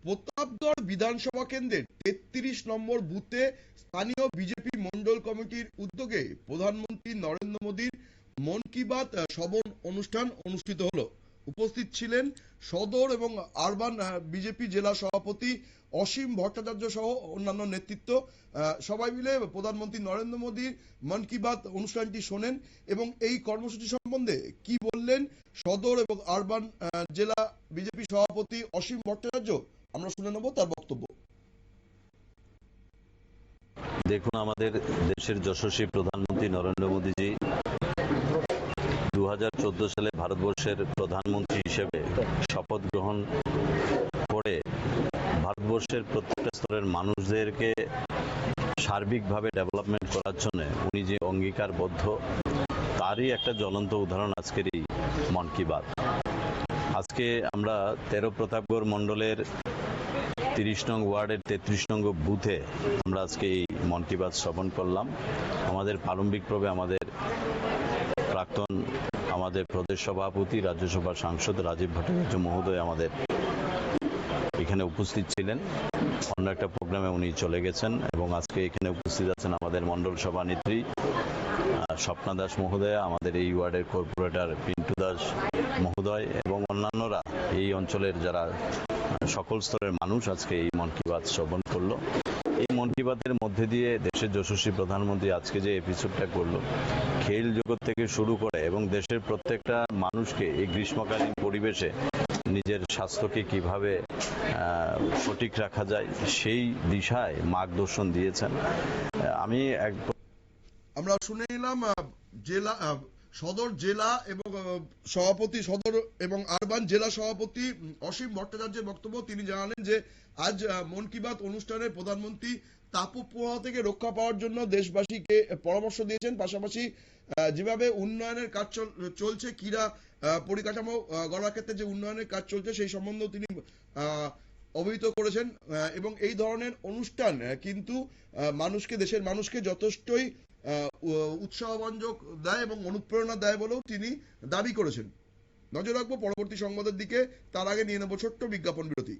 প্রতাপগড় বিধানসভা কেন্দ্রের ৩৩ নম্বর বুথে স্থানীয় বিজেপি মন্ডল কমিটির উদ্যোগে প্রধানমন্ত্রী নরেন্দ্র মোদীর মন কি বাত শ্রবণ অনুষ্ঠান অনুষ্ঠিত হলো। উপস্থিত ছিলেন সদর এবং আরবান বিজেপি জেলা সভাপতি অসীম ভট্টাচার্য সহ অন্যান্য নেতৃত্ব। সবাই মিলে প্রধানমন্ত্রী নরেন্দ্র মোদীর মন কি বাত অনুষ্ঠানটি শোনেন এবং এই কর্মসূচি সম্বন্ধে কি বললেন সদর এবং আরবান জেলা বিজেপি সভাপতি অসীম ভট্টাচার্য, আমরা শুনে নেব তার বক্তব্য। দেখুন, আমাদের দেশের যশস্বী প্রধানমন্ত্রী নরেন্দ্র মোদীজি 2014 সালে ভারতবর্ষের প্রধানমন্ত্রী হিসেবে শপথ গ্রহণ করে ভারতবর্ষের প্রত্যেকটা স্তরের মানুষদেরকে সার্বিকভাবে ডেভেলপমেন্ট করার জন্য উনি যে অঙ্গীকারবদ্ধ, তারই একটা জ্বলন্ত উদাহরণ আজকের এই মন কি বাত। আজকে আমরা 13 প্রতাপগড় মণ্ডলের 30 নং ওয়ার্ডের 33 নং বুথে আমরা আজকে এই মন কি বাত শ্রবণ করলাম। আমাদের প্রারম্ভিক পর্বে আমাদের প্রদেশ সভাপতি রাজ্যসভার সাংসদ রাজীব ভট্টাচার্য মহোদয় আমাদের এখানে উপস্থিত ছিলেন। অন্য একটা প্রোগ্রামে উনি চলে গেছেন এবং আজকে এখানে উপস্থিত আছেন আমাদের মণ্ডল সভানেত্রী স্বপ্না দাস মহোদয়া, আমাদের এই ওয়ার্ডের কর্পোরেটর পিন্টু দাস মহোদয় এবং অন্যান্যরা, এই অঞ্চলের যারা সকল স্তরের মানুষ আজকে এই মন কি বাত শ্রবণ করলো। এই মন কি বাতের মধ্যে দিয়ে দেশের যশস্বী প্রধানমন্ত্রী আজকে যে এপিসোডটা করলো, খেল জগৎ থেকে শুরু করে এবং দেশের প্রত্যেকটা মানুষকে এই গ্রীষ্মকালীন পরিবেশে নিজের স্বাস্থ্যকে কিভাবে সঠিক রাখা যায় সেই দিশায় মার্গদর্শন দিয়েছেন। আমরা শুনে নিলাম সদর জেলা এবং সভাপতি সদর এবং আরবান জেলা সভাপতি অসীম ভট্টাচার্যের বক্তব্য। তিনি জানালেন যে আজ মন কি বাত অনুষ্ঠানে প্রধানমন্ত্রী তাপপ্রবাহ থেকে রক্ষা পাওয়ার জন্য দেশবাসীকে পরামর্শ দিয়েছেন। পাশাপাশি যেভাবে উন্নয়নের কাজ চলছে, ক্রীড়া পরিকাঠামো গড়ার ক্ষেত্রে যে উন্নয়নের কাজ চলছে সেই সম্বন্ধেও তিনি অবহিত করেছেন এবং এই ধরনের অনুষ্ঠান কিন্তু দেশের মানুষকে যথেষ্টই উৎসাহব্যঞ্জক দেয় এবং অনুপ্রেরণা দেয় বলেও তিনি দাবি করেছেন। নজর রাখবো পরবর্তী সংবাদের দিকে, তার আগে নিয়ে নেব ছোট্ট বিজ্ঞাপন বিরতি।